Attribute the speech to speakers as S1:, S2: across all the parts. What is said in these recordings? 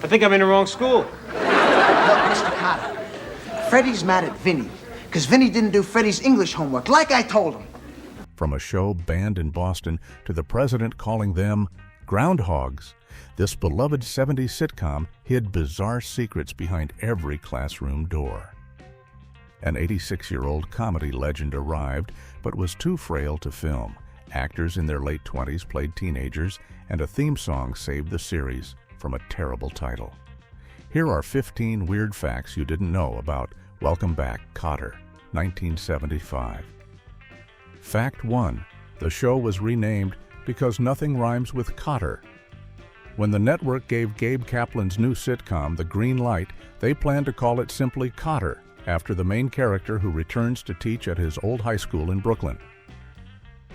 S1: I think I'm in the wrong school.
S2: Look, Mr. Kotter, Freddie's mad at Vinny, because Vinny didn't do Freddie's English homework, like I told him.
S3: From a show banned in Boston to the president calling them Groundhogs, this beloved 70s sitcom hid bizarre secrets behind every classroom door. An 86-year-old comedy legend arrived, but was too frail to film. Actors in their late 20s played teenagers, and a theme song saved the series from a terrible title. Here are 15 weird facts you didn't know about Welcome Back, Kotter, 1975. Fact 1. The show was renamed because nothing rhymes with Kotter. When the network gave Gabe Kaplan's new sitcom the green light, they planned to call it simply Kotter, after the main character who returns to teach at his old high school in Brooklyn.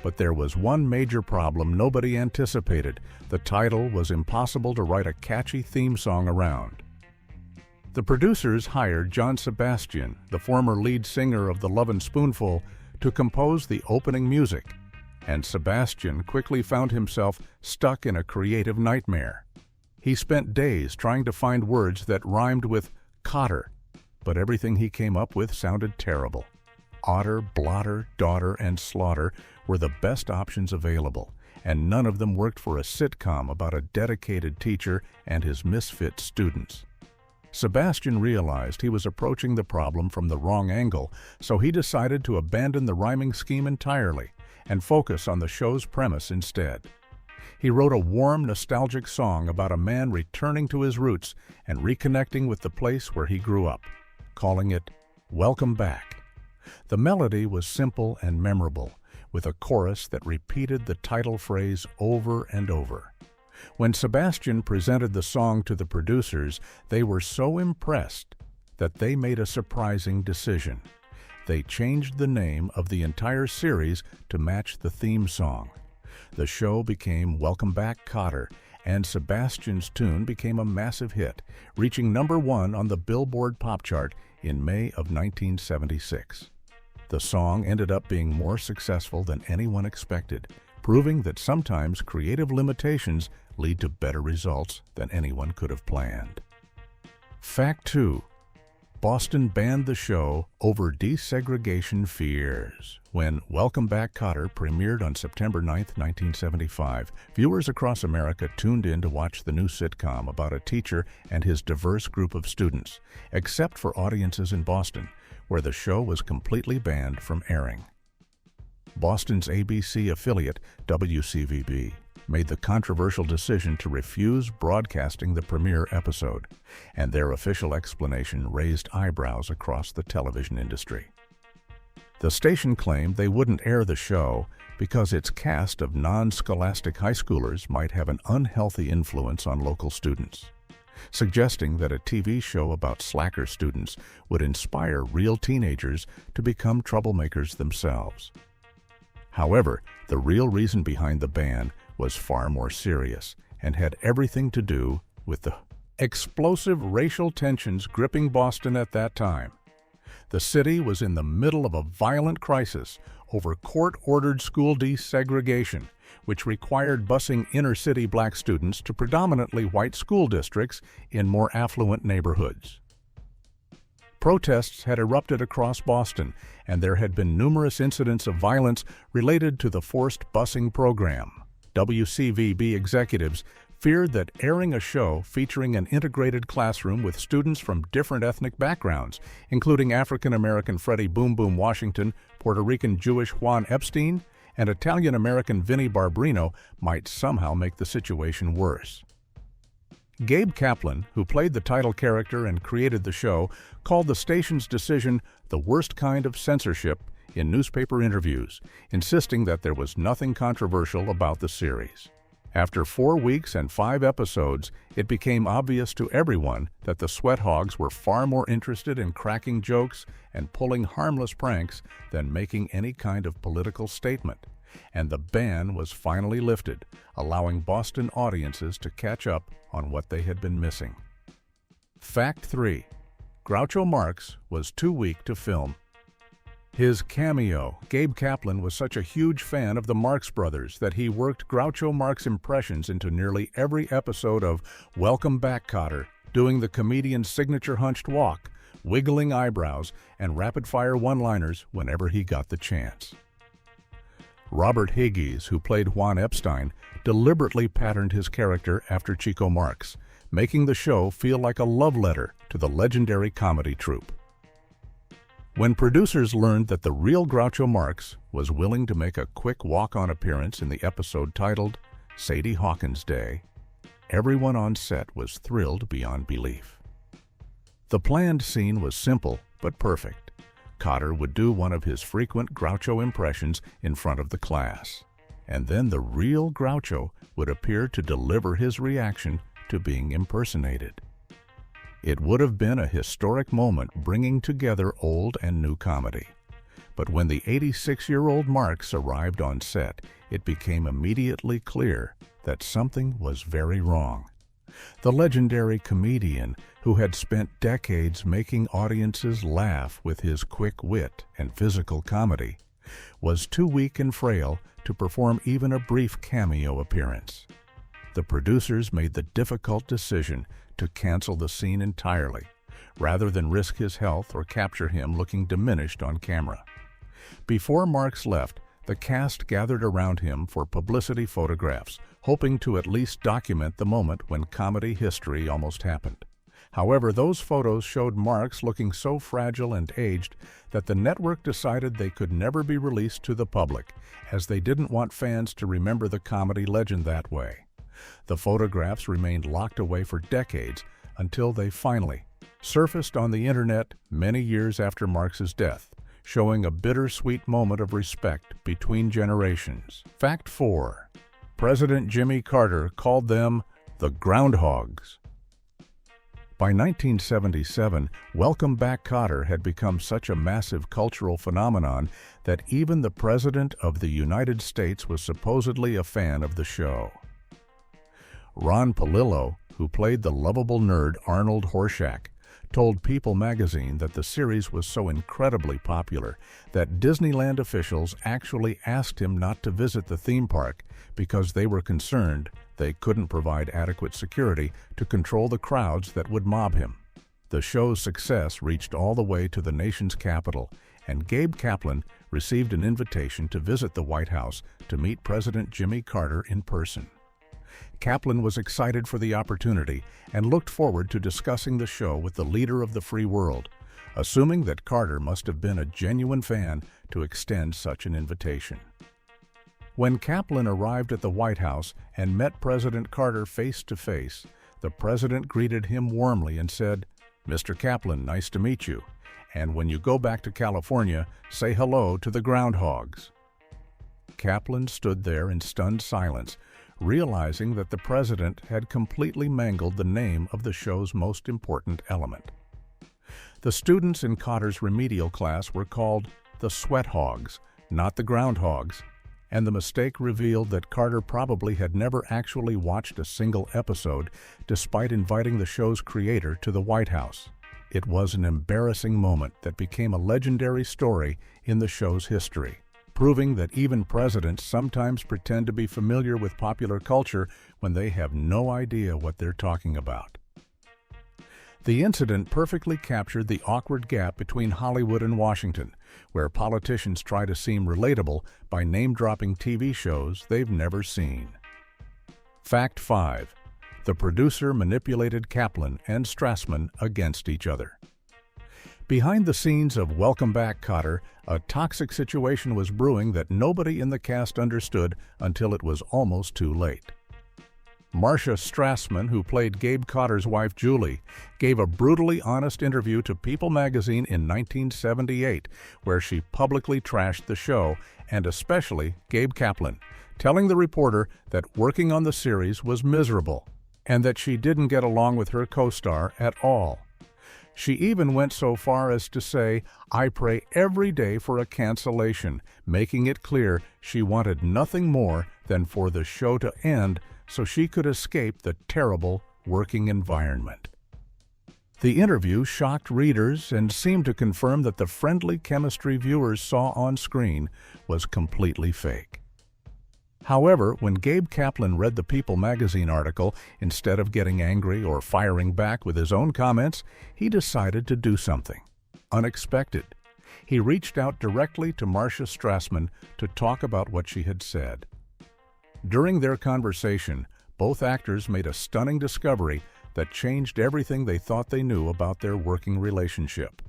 S3: But there was one major problem nobody anticipated. The title was impossible to write a catchy theme song around. The producers hired John Sebastian, the former lead singer of the Lovin' Spoonful, to compose the opening music, and Sebastian quickly found himself stuck in a creative nightmare. He spent days trying to find words that rhymed with Kotter, but everything he came up with sounded terrible. Otter, blotter, daughter, and slaughter were the best options available, and none of them worked for a sitcom about a dedicated teacher and his misfit students. Sebastian realized he was approaching the problem from the wrong angle, so he decided to abandon the rhyming scheme entirely and focus on the show's premise instead. He wrote a warm, nostalgic song about a man returning to his roots and reconnecting with the place where he grew up, calling it Welcome Back. The melody was simple and memorable, with a chorus that repeated the title phrase over and over. When Sebastian presented the song to the producers, they were so impressed that they made a surprising decision. They changed the name of the entire series to match the theme song. The show became Welcome Back, Kotter, and Sebastian's tune became a massive hit, reaching #1 on the Billboard Pop Chart in May of 1976. The song ended up being more successful than anyone expected, proving that sometimes creative limitations lead to better results than anyone could have planned. Fact 2. Boston banned the show over desegregation fears. When Welcome Back, Kotter premiered on September 9, 1975, viewers across America tuned in to watch the new sitcom about a teacher and his diverse group of students, except for audiences in Boston, where the show was completely banned from airing. Boston's ABC affiliate, WCVB, made the controversial decision to refuse broadcasting the premiere episode, and their official explanation raised eyebrows across the television industry. The station claimed they wouldn't air the show because its cast of non-scholastic high schoolers might have an unhealthy influence on local students, suggesting that a TV show about slacker students would inspire real teenagers to become troublemakers themselves. However, the real reason behind the ban was far more serious and had everything to do with the explosive racial tensions gripping Boston at that time. The city was in the middle of a violent crisis over court-ordered school desegregation, which required busing inner-city black students to predominantly white school districts in more affluent neighborhoods. Protests had erupted across Boston, and there had been numerous incidents of violence related to the forced busing program. WCVB executives feared that airing a show featuring an integrated classroom with students from different ethnic backgrounds, including African-American Freddie Boom Boom Washington, Puerto Rican Jewish Juan Epstein, and Italian-American Vinnie Barbarino, might somehow make the situation worse. Gabe Kaplan, who played the title character and created the show, called the station's decision the worst kind of censorship in newspaper interviews, insisting that there was nothing controversial about the series. After 4 weeks and 5 episodes, it became obvious to everyone that the Sweat Hogs were far more interested in cracking jokes and pulling harmless pranks than making any kind of political statement, and the ban was finally lifted, allowing Boston audiences to catch up on what they had been missing. Fact 3. Groucho Marx was too weak to film. His cameo, Gabe Kaplan was such a huge fan of the Marx Brothers that he worked Groucho Marx impressions into nearly every episode of Welcome Back, Kotter doing the comedian's signature hunched walk, wiggling eyebrows, and rapid-fire one-liners whenever he got the chance. Robert Higgies, who played Juan Epstein, deliberately patterned his character after Chico Marx, making the show feel like a love letter to the legendary comedy troupe. When producers learned that the real Groucho Marx was willing to make a quick walk-on appearance in the episode titled Sadie Hawkins Day, everyone on set was thrilled beyond belief. The planned scene was simple but perfect. Kotter would do one of his frequent Groucho impressions in front of the class, and then the real Groucho would appear to deliver his reaction to being impersonated. It would have been a historic moment bringing together old and new comedy. But when the 86-year-old Marx arrived on set, it became immediately clear that something was very wrong. The legendary comedian, who had spent decades making audiences laugh with his quick wit and physical comedy, was too weak and frail to perform even a brief cameo appearance. The producers made the difficult decision to cancel the scene entirely, rather than risk his health or capture him looking diminished on camera. Before Marx left, the cast gathered around him for publicity photographs, hoping to at least document the moment when comedy history almost happened. However, those photos showed Marx looking so fragile and aged that the network decided they could never be released to the public, as they didn't want fans to remember the comedy legend that way. The photographs remained locked away for decades until they finally surfaced on the internet many years after Marx's death, showing a bittersweet moment of respect between generations. Fact 4. President Jimmy Carter called them the Groundhogs. By 1977, Welcome Back, Kotter had become such a massive cultural phenomenon that even the President of the United States was supposedly a fan of the show. Ron Palillo, who played the lovable nerd Arnold Horshack, told People magazine that the series was so incredibly popular that Disneyland officials actually asked him not to visit the theme park because they were concerned they couldn't provide adequate security to control the crowds that would mob him. The show's success reached all the way to the nation's capital, and Gabe Kaplan received an invitation to visit the White House to meet President Jimmy Carter in person. Kaplan was excited for the opportunity and looked forward to discussing the show with the leader of the free world, assuming that Carter must have been a genuine fan to extend such an invitation. When Kaplan arrived at the White House and met President Carter face to face, the president greeted him warmly and said, "Mr. Kaplan, nice to meet you, and when you go back to California, say hello to the Groundhogs." Kaplan stood there in stunned silence, realizing that the president had completely mangled the name of the show's most important element. The students in Kotter's remedial class were called the Sweat Hogs, not the Groundhogs, and the mistake revealed that Carter probably had never actually watched a single episode, despite inviting the show's creator to the White House. It was an embarrassing moment that became a legendary story in the show's history, proving that even presidents sometimes pretend to be familiar with popular culture when they have no idea what they're talking about. The incident perfectly captured the awkward gap between Hollywood and Washington, where politicians try to seem relatable by name-dropping TV shows they've never seen. Fact 5. The producer manipulated Kaplan and Strassman against each other. Behind the scenes of Welcome Back, Kotter, a toxic situation was brewing that nobody in the cast understood until it was almost too late. Marcia Strassman, who played Gabe Kotter's wife Julie, gave a brutally honest interview to People magazine in 1978, where she publicly trashed the show, and especially Gabe Kaplan, telling the reporter that working on the series was miserable, and that she didn't get along with her co-star at all. She even went so far as to say, "I pray every day for a cancellation," making it clear she wanted nothing more than for the show to end so she could escape the terrible working environment. The interview shocked readers and seemed to confirm that the friendly chemistry viewers saw on screen was completely fake. However, when Gabe Kaplan read the People magazine article, instead of getting angry or firing back with his own comments, he decided to do something unexpected. He reached out directly to Marcia Strassman to talk about what she had said. During their conversation, both actors made a stunning discovery that changed everything they thought they knew about their working relationship.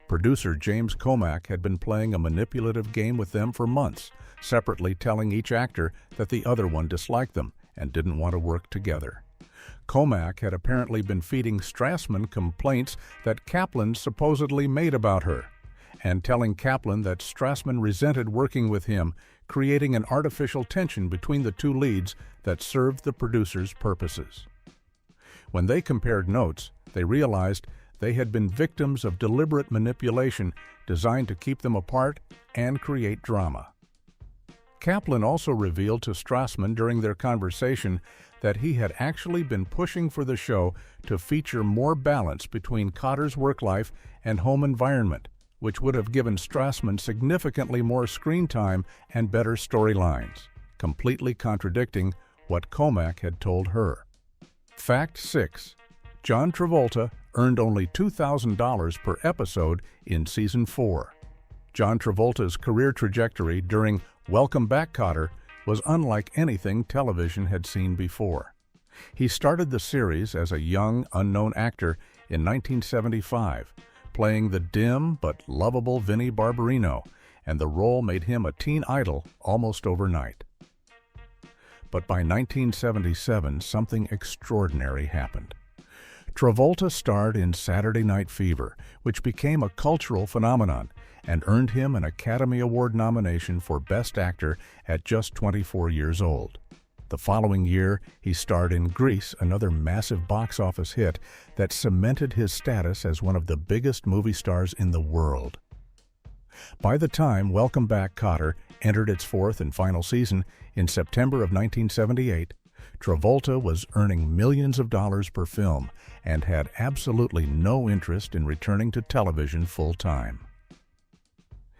S3: Producer James Komack had been playing a manipulative game with them for months, separately telling each actor that the other one disliked them and didn't want to work together. Komack had apparently been feeding Strassman complaints that Kaplan supposedly made about her, and telling Kaplan that Strassman resented working with him, creating an artificial tension between the two leads that served the producer's purposes. When they compared notes, they realized they had been victims of deliberate manipulation designed to keep them apart and create drama. Kaplan also revealed to Strassman during their conversation that he had actually been pushing for the show to feature more balance between Kotter's work life and home environment, which would have given Strassman significantly more screen time and better storylines, completely contradicting what Komack had told her. Fact 6. John Travolta earned only $2,000 per episode in Season 4. John Travolta's career trajectory during Welcome Back, Kotter was unlike anything television had seen before. He started the series as a young, unknown actor in 1975, playing the dim but lovable Vinnie Barbarino, and the role made him a teen idol almost overnight. But by 1977, something extraordinary happened. Travolta starred in Saturday Night Fever, which became a cultural phenomenon and earned him an Academy Award nomination for Best Actor at just 24 years old. The following year, he starred in Grease, another massive box office hit that cemented his status as one of the biggest movie stars in the world. By the time Welcome Back, Kotter entered its fourth and final season in September of 1978, Travolta was earning millions of dollars per film and had absolutely no interest in returning to television full-time.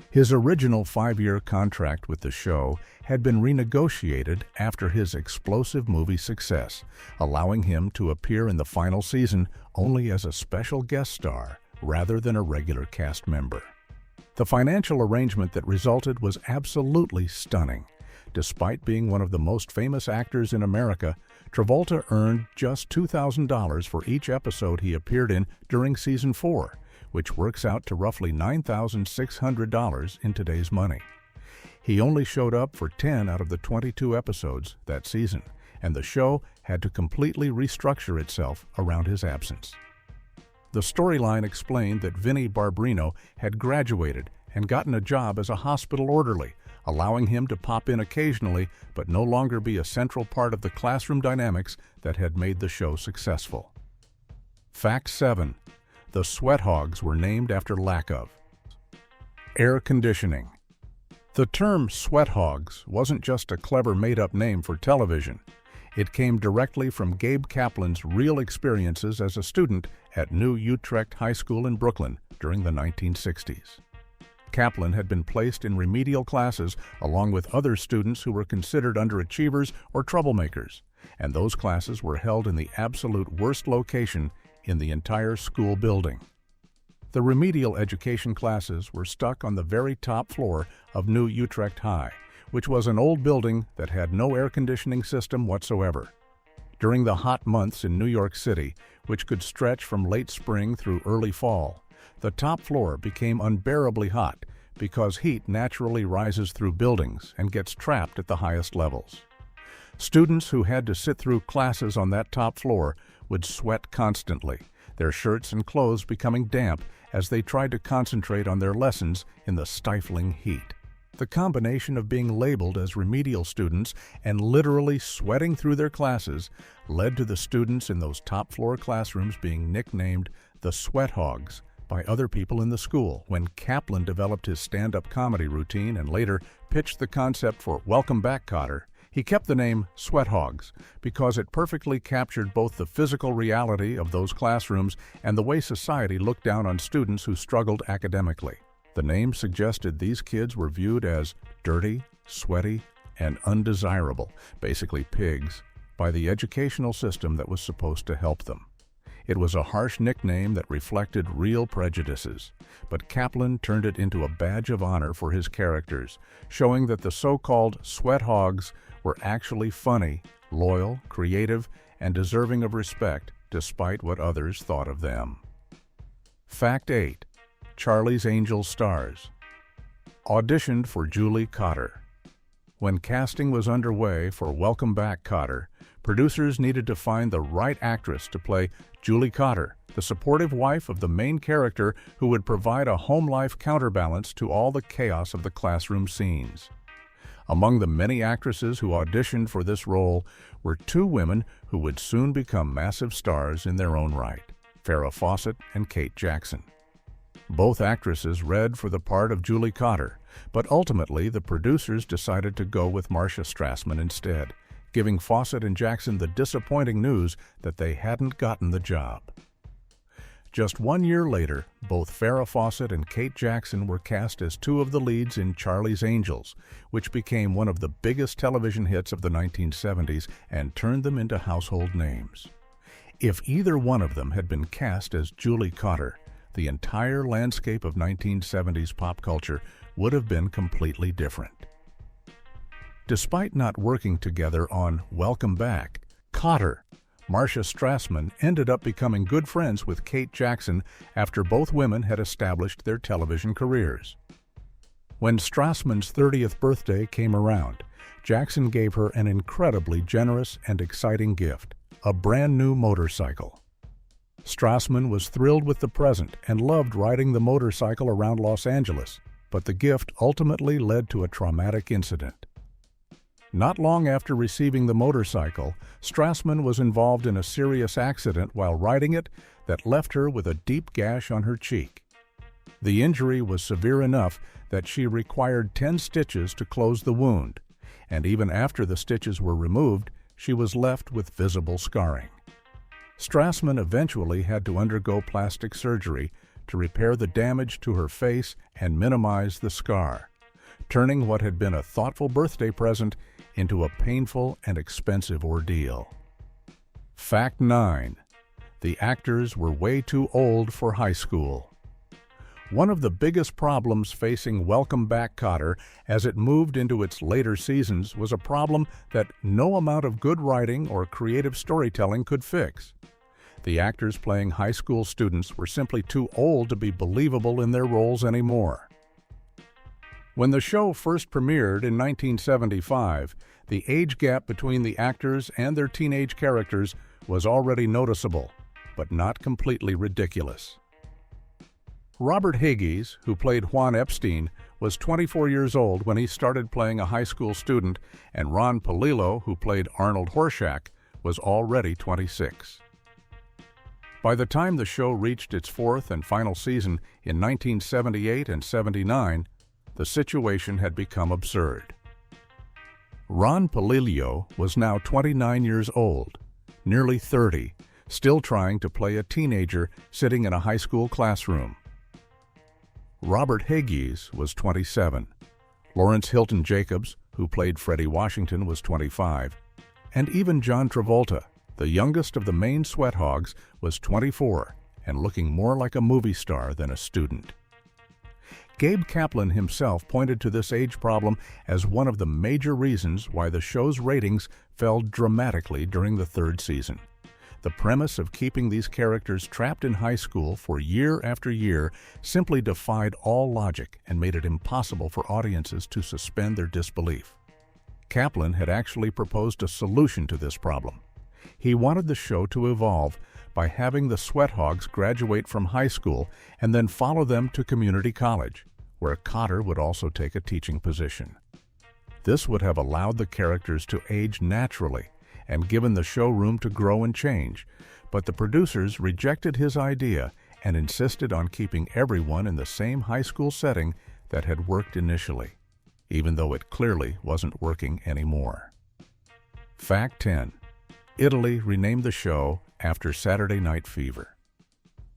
S3: His original 5-year contract with the show had been renegotiated after his explosive movie success, allowing him to appear in the final season only as a special guest star rather than a regular cast member. The financial arrangement that resulted was absolutely stunning. Despite being one of the most famous actors in America, Travolta earned just $2,000 for each episode he appeared in during Season 4, which works out to roughly $9,600 in today's money. He only showed up for 10 out of the 22 episodes that season, and the show had to completely restructure itself around his absence. The storyline explained that Vinnie Barbarino had graduated and gotten a job as a hospital orderly, allowing him to pop in occasionally but no longer be a central part of the classroom dynamics that had made the show successful. Fact 7. The Sweat Hogs were named after lack of air conditioning. The term Sweat Hogs wasn't just a clever made-up name for television. It came directly from Gabe Kaplan's real experiences as a student at New Utrecht High School in Brooklyn during the 1960s. Kaplan had been placed in remedial classes along with other students who were considered underachievers or troublemakers, and those classes were held in the absolute worst location in the entire school building. The remedial education classes were stuck on the very top floor of New Utrecht High, which was an old building that had no air conditioning system whatsoever. During the hot months in New York City, which could stretch from late spring through early fall, the top floor became unbearably hot because heat naturally rises through buildings and gets trapped at the highest levels. Students who had to sit through classes on that top floor would sweat constantly, their shirts and clothes becoming damp as they tried to concentrate on their lessons in the stifling heat. The combination of being labeled as remedial students and literally sweating through their classes led to the students in those top-floor classrooms being nicknamed the Sweat Hogs by other people in the school. When Kaplan developed his stand-up comedy routine and later pitched the concept for Welcome Back, Kotter, he kept the name Sweat Hogs because it perfectly captured both the physical reality of those classrooms and the way society looked down on students who struggled academically. The name suggested these kids were viewed as dirty, sweaty, and undesirable, basically pigs, by the educational system that was supposed to help them. It was a harsh nickname that reflected real prejudices, but Kaplan turned it into a badge of honor for his characters, showing that the so-called sweat hogs were actually funny, loyal, creative, and deserving of respect despite what others thought of them. Fact 8. Charlie's Angels stars. Auditioned for Julie Kotter. When casting was underway for Welcome Back, Kotter, producers needed to find the right actress to play Julie Kotter, the supportive wife of the main character who would provide a home life counterbalance to all the chaos of the classroom scenes. Among the many actresses who auditioned for this role were two women who would soon become massive stars in their own right, Farrah Fawcett and Kate Jackson. Both actresses read for the part of Julie Kotter, but ultimately the producers decided to go with Marcia Strassman instead, giving Fawcett and Jackson the disappointing news that they hadn't gotten the job. Just 1 year later, both Farrah Fawcett and Kate Jackson were cast as two of the leads in Charlie's Angels, which became one of the biggest television hits of the 1970s and turned them into household names. If either one of them had been cast as Julie Kotter, the entire landscape of 1970s pop culture would have been completely different. Despite not working together on Welcome Back, Kotter, Marcia Strassman ended up becoming good friends with Kate Jackson after both women had established their television careers. When Strassman's 30th birthday came around, Jackson gave her an incredibly generous and exciting gift, a brand new motorcycle. Strassman was thrilled with the present and loved riding the motorcycle around Los Angeles, but the gift ultimately led to a traumatic incident. Not long after receiving the motorcycle, Strassman was involved in a serious accident while riding it that left her with a deep gash on her cheek. The injury was severe enough that she required 10 stitches to close the wound, and even after the stitches were removed, she was left with visible scarring. Strassman eventually had to undergo plastic surgery to repair the damage to her face and minimize the scar, turning what had been a thoughtful birthday present into a painful and expensive ordeal. Fact 9. The actors were way too old for high school. One of the biggest problems facing Welcome Back, Kotter as it moved into its later seasons was a problem that no amount of good writing or creative storytelling could fix. The actors playing high school students were simply too old to be believable in their roles anymore. When the show first premiered in 1975, the age gap between the actors and their teenage characters was already noticeable, but not completely ridiculous. Robert Higgies, who played Juan Epstein, was 24 years old when he started playing a high school student, and Ron Palillo, who played Arnold Horshack, was already 26. By the time the show reached its fourth and final season in 1978 and 79, the situation had become absurd. Ron Palillo was now 29 years old, nearly 30, still trying to play a teenager sitting in a high school classroom. Robert Higgies was 27. Lawrence Hilton Jacobs, who played Freddie Washington, was 25. And even John Travolta, the youngest of the main sweat hogs, was 24 and looking more like a movie star than a student. Gabe Kaplan himself pointed to this age problem as one of the major reasons why the show's ratings fell dramatically during the third season. The premise of keeping these characters trapped in high school for year after year simply defied all logic and made it impossible for audiences to suspend their disbelief. Kaplan had actually proposed a solution to this problem. He wanted the show to evolve by having the sweat hogs graduate from high school and then follow them to community college, where Kotter would also take a teaching position. This would have allowed the characters to age naturally and given the show room to grow and change, but the producers rejected his idea and insisted on keeping everyone in the same high school setting that had worked initially, even though it clearly wasn't working anymore. Fact 10. Italy renamed the show after Saturday Night Fever.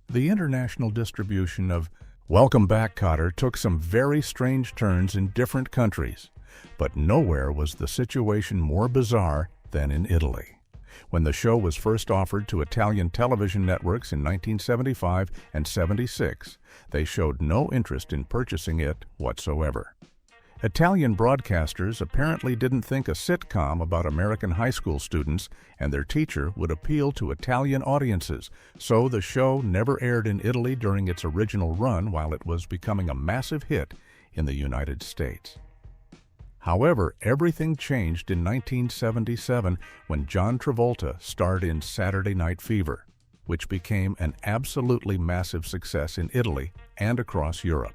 S3: The international distribution of Welcome Back, Kotter took some very strange turns in different countries, but nowhere was the situation more bizarre than in Italy. When the show was first offered to Italian television networks in 1975 and 76, they showed no interest in purchasing it whatsoever. Italian broadcasters apparently didn't think a sitcom about American high school students and their teacher would appeal to Italian audiences, so the show never aired in Italy during its original run while it was becoming a massive hit in the United States. However, everything changed in 1977 when John Travolta starred in Saturday Night Fever, which became an absolutely massive success in Italy and across Europe.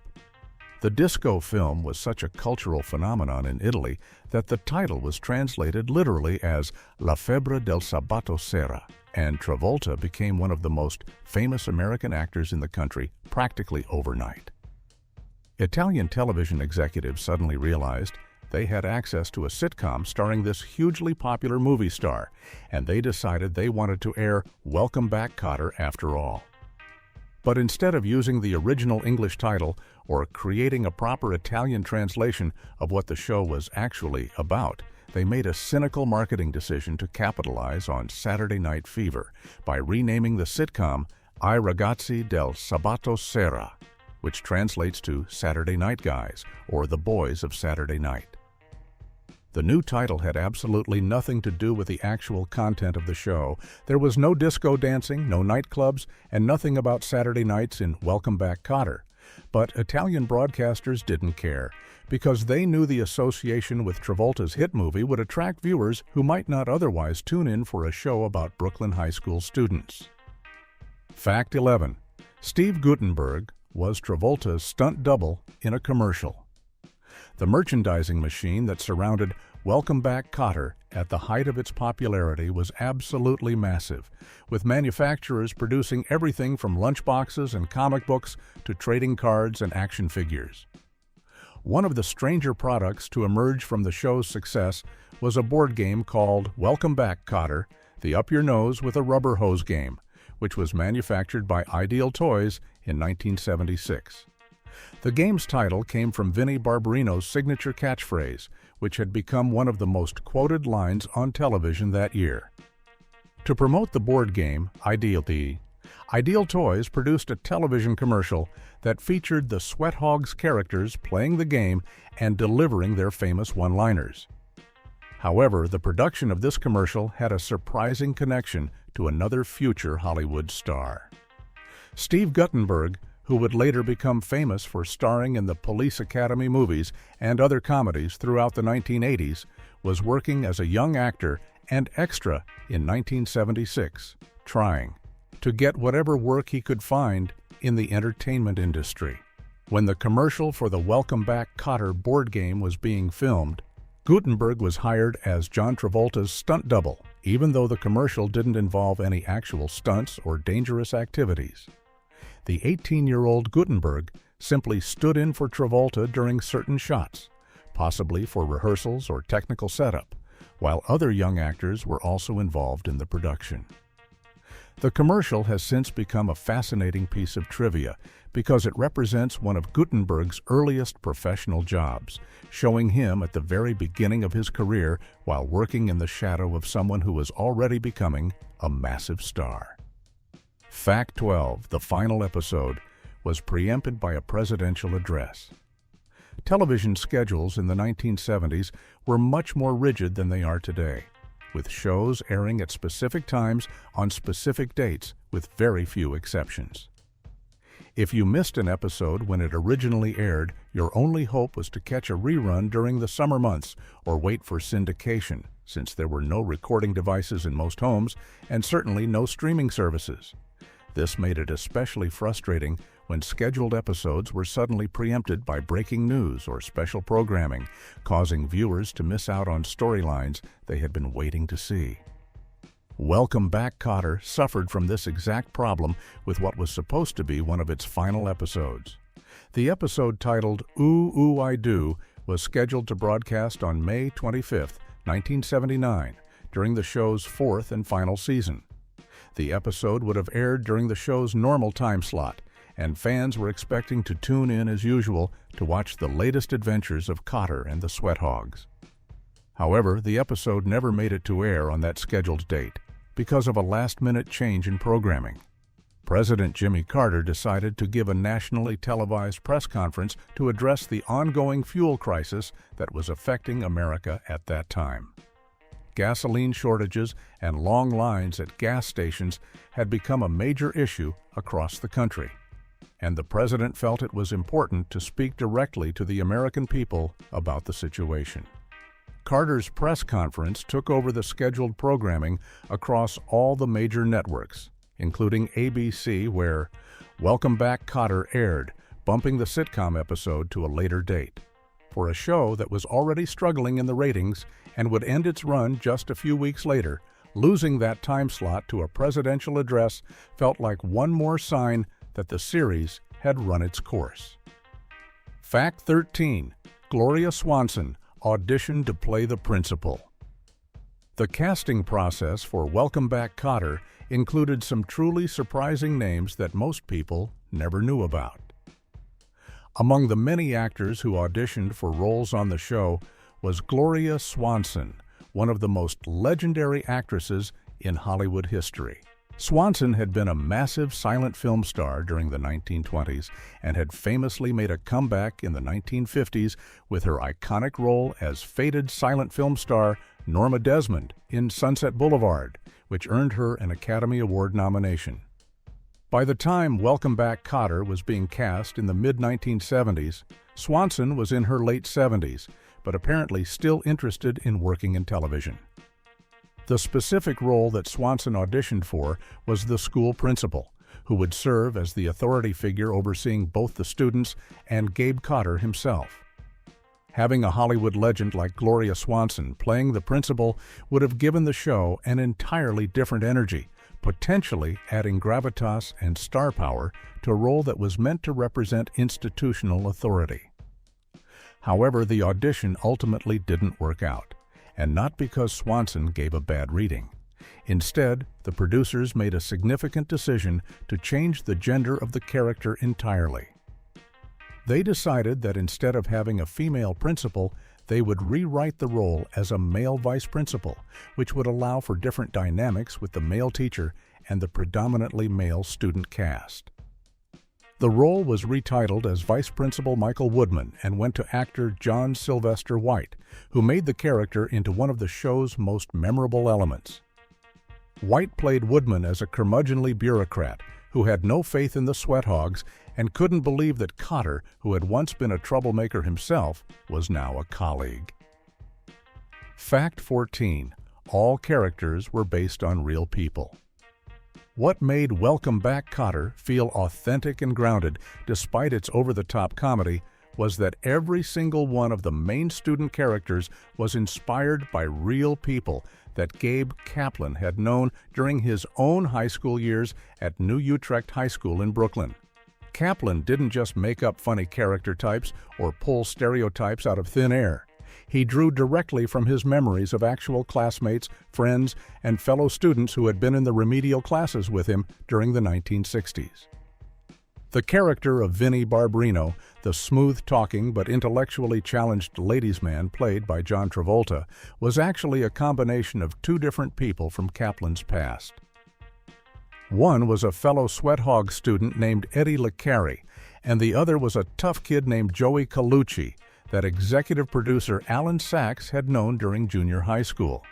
S3: The disco film was such a cultural phenomenon in Italy that the title was translated literally as La Febbre del Sabato Sera, and Travolta became one of the most famous American actors in the country practically overnight. Italian television executives suddenly realized they had access to a sitcom starring this hugely popular movie star, and they decided they wanted to air Welcome Back, Kotter after all. But instead of using the original English title or creating a proper Italian translation of what the show was actually about, they made a cynical marketing decision to capitalize on Saturday Night Fever by renaming the sitcom I Ragazzi del Sabato Sera, which translates to Saturday Night Guys or The Boys of Saturday Night. The new title had absolutely nothing to do with the actual content of the show. There was no disco dancing, no nightclubs, and nothing about Saturday nights in Welcome Back, Kotter. But Italian broadcasters didn't care, because they knew the association with Travolta's hit movie would attract viewers who might not otherwise tune in for a show about Brooklyn high school students. Fact 11. Steve Guttenberg was Travolta's stunt double in a commercial. The merchandising machine that surrounded Welcome Back, Kotter at the height of its popularity was absolutely massive, with manufacturers producing everything from lunchboxes and comic books to trading cards and action figures. One of the stranger products to emerge from the show's success was a board game called Welcome Back, Kotter, the Up Your Nose with a Rubber Hose game, which was manufactured by Ideal Toys in 1976. The game's title came from Vinnie Barbarino's signature catchphrase, which had become one of the most quoted lines on television that year. To promote the board game, Ideal Toys produced a television commercial that featured the Sweathogs characters playing the game and delivering their famous one-liners. However, the production of this commercial had a surprising connection to another future Hollywood star. Steve Guttenberg, who would later become famous for starring in the Police Academy movies and other comedies throughout the 1980s, was working as a young actor and extra in 1976, trying to get whatever work he could find in the entertainment industry. When the commercial for the Welcome Back, Kotter board game was being filmed, Guttenberg was hired as John Travolta's stunt double, even though the commercial didn't involve any actual stunts or dangerous activities. The 18-year-old Guttenberg simply stood in for Travolta during certain shots, possibly for rehearsals or technical setup, while other young actors were also involved in the production. The commercial has since become a fascinating piece of trivia because it represents one of Guttenberg's earliest professional jobs, showing him at the very beginning of his career while working in the shadow of someone who was already becoming a massive star. Fact 12, the final episode, was preempted by a presidential address. Television schedules in the 1970s were much more rigid than they are today, with shows airing at specific times on specific dates, with very few exceptions. If you missed an episode when it originally aired, your only hope was to catch a rerun during the summer months or wait for syndication, since there were no recording devices in most homes and certainly no streaming services. This made it especially frustrating when scheduled episodes were suddenly preempted by breaking news or special programming, causing viewers to miss out on storylines they had been waiting to see. Welcome Back, Kotter suffered from this exact problem with what was supposed to be one of its final episodes. The episode titled Ooh, Ooh, I Do was scheduled to broadcast on May 25, 1979, during the show's fourth and final season. The episode would have aired during the show's normal time slot, and fans were expecting to tune in as usual to watch the latest adventures of Kotter and the Sweat Hogs. However, the episode never made it to air on that scheduled date because of a last-minute change in programming. President Jimmy Carter decided to give a nationally televised press conference to address the ongoing fuel crisis that was affecting America at that time. Gasoline shortages and long lines at gas stations had become a major issue across the country, and the president felt it was important to speak directly to the American people about the situation. Carter's press conference took over the scheduled programming across all the major networks, including ABC, where Welcome Back, Kotter aired, bumping the sitcom episode to a later date. For a show that was already struggling in the ratings and would end its run just a few weeks later, losing that time slot to a presidential address felt like one more sign that the series had run its course. Fact 13. Gloria Swanson auditioned to play the principal. The casting process for Welcome Back, Kotter included some truly surprising names that most people never knew about. Among the many actors who auditioned for roles on the show was Gloria Swanson, one of the most legendary actresses in Hollywood history. Swanson had been a massive silent film star during the 1920s and had famously made a comeback in the 1950s with her iconic role as faded silent film star Norma Desmond in Sunset Boulevard, which earned her an Academy Award nomination. By the time Welcome Back, Kotter was being cast in the mid-1970s, Swanson was in her late 70s, but apparently still interested in working in television. The specific role that Swanson auditioned for was the school principal, who would serve as the authority figure overseeing both the students and Gabe Kotter himself. Having a Hollywood legend like Gloria Swanson playing the principal would have given the show an entirely different energy, potentially adding gravitas and star power to a role that was meant to represent institutional authority. However, the audition ultimately didn't work out, and not because Swanson gave a bad reading. Instead, the producers made a significant decision to change the gender of the character entirely. They decided that instead of having a female principal, they would rewrite the role as a male vice principal, which would allow for different dynamics with the male teacher and the predominantly male student cast. The role was retitled as Vice Principal Michael Woodman and went to actor John Sylvester White, who made the character into one of the show's most memorable elements. White played Woodman as a curmudgeonly bureaucrat who had no faith in the Sweat Hogs and couldn't believe that Kotter, who had once been a troublemaker himself, was now a colleague. Fact 14. All characters were based on real people. What made Welcome Back, Kotter feel authentic and grounded despite its over-the-top comedy was that every single one of the main student characters was inspired by real people that Gabe Kaplan had known during his own high school years at New Utrecht High School in Brooklyn. Kaplan didn't just make up funny character types or pull stereotypes out of thin air. He drew directly from his memories of actual classmates, friends, and fellow students who had been in the remedial classes with him during the 1960s. The character of Vinnie Barbarino, the smooth-talking but intellectually challenged ladies' man played by John Travolta, was actually a combination of two different people from Kaplan's past. One was a fellow Sweat Hog student named Eddie LeCarry, and the other was a tough kid named Joey Colucci, that executive producer Alan Sachs had known during junior high school.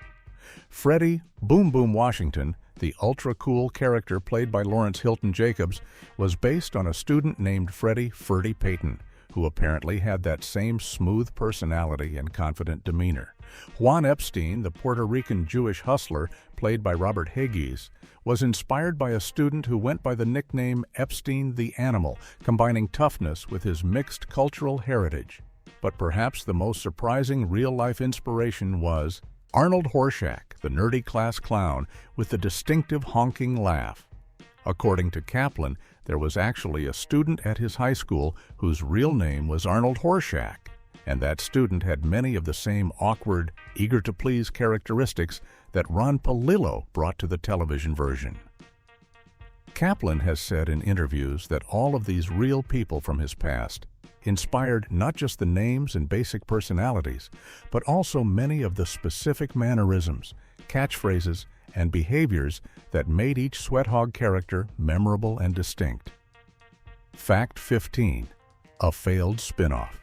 S3: Freddie Boom Boom Washington, the ultra-cool character played by Lawrence Hilton Jacobs, was based on a student named Freddie Ferdy Payton, who apparently had that same smooth personality and confident demeanor. Juan Epstein, the Puerto Rican Jewish hustler played by Robert Hagees, was inspired by a student who went by the nickname Epstein the Animal, combining toughness with his mixed cultural heritage. But perhaps the most surprising real-life inspiration was Arnold Horshack, the nerdy class clown with the distinctive honking laugh. According to Kaplan, there was actually a student at his high school whose real name was Arnold Horshack, and that student had many of the same awkward, eager-to-please characteristics that Ron Palillo brought to the television version. Kaplan has said in interviews that all of these real people from his past inspired not just the names and basic personalities, but also many of the specific mannerisms, catchphrases, and behaviors that made each Sweat Hog character memorable and distinct. Fact 15. A failed spin-off.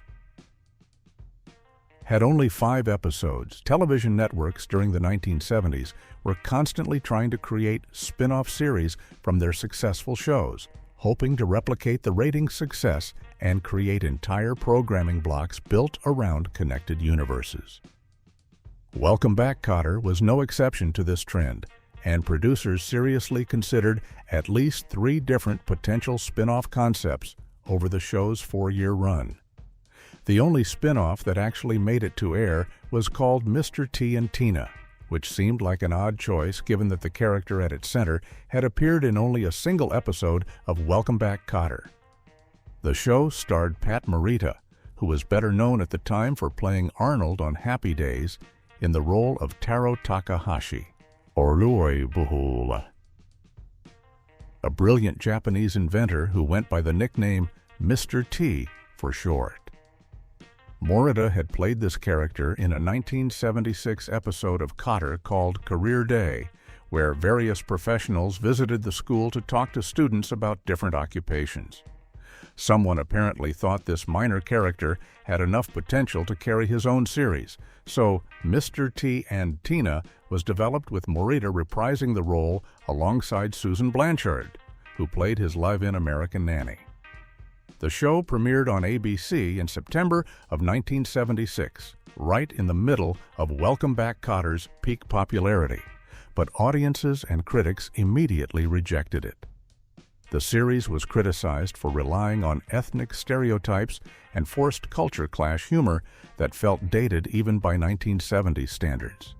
S3: Had only 5 episodes, television networks during the 1970s were constantly trying to create spin-off series from their successful shows, hoping to replicate the ratings success and create entire programming blocks built around connected universes. Welcome Back, Kotter was no exception to this trend, and producers seriously considered at least 3 different potential spin-off concepts over the show's 4-year run. The only spin-off that actually made it to air was called Mr. T and Tina, which seemed like an odd choice given that the character at its center had appeared in only a single episode of Welcome Back, Kotter. The show starred Pat Morita, who was better known at the time for playing Arnold on Happy Days in the role of Taro Takahashi, Orloi Buhula, a brilliant Japanese inventor who went by the nickname Mr. T for short. Morita had played this character in a 1976 episode of Kotter called Career Day, where various professionals visited the school to talk to students about different occupations. Someone apparently thought this minor character had enough potential to carry his own series, so Mr. T and Tina was developed with Morita reprising the role alongside Susan Blanchard, who played his live-in American nanny. The show premiered on ABC in September of 1976, right in the middle of Welcome Back, Kotter's peak popularity, but audiences and critics immediately rejected it. The series was criticized for relying on ethnic stereotypes and forced culture clash humor that felt dated even by 1970s standards.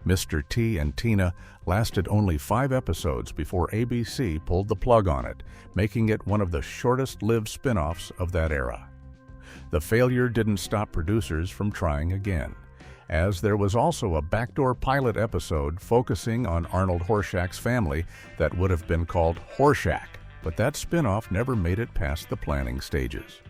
S3: Mr. T and Tina lasted only 5 episodes before ABC pulled the plug on it, making it one of the shortest-lived spin-offs of that era. The failure didn't stop producers from trying again, as there was also a backdoor pilot episode focusing on Arnold Horshack's family that would have been called Horshack, but that spin-off never made it past the planning stages.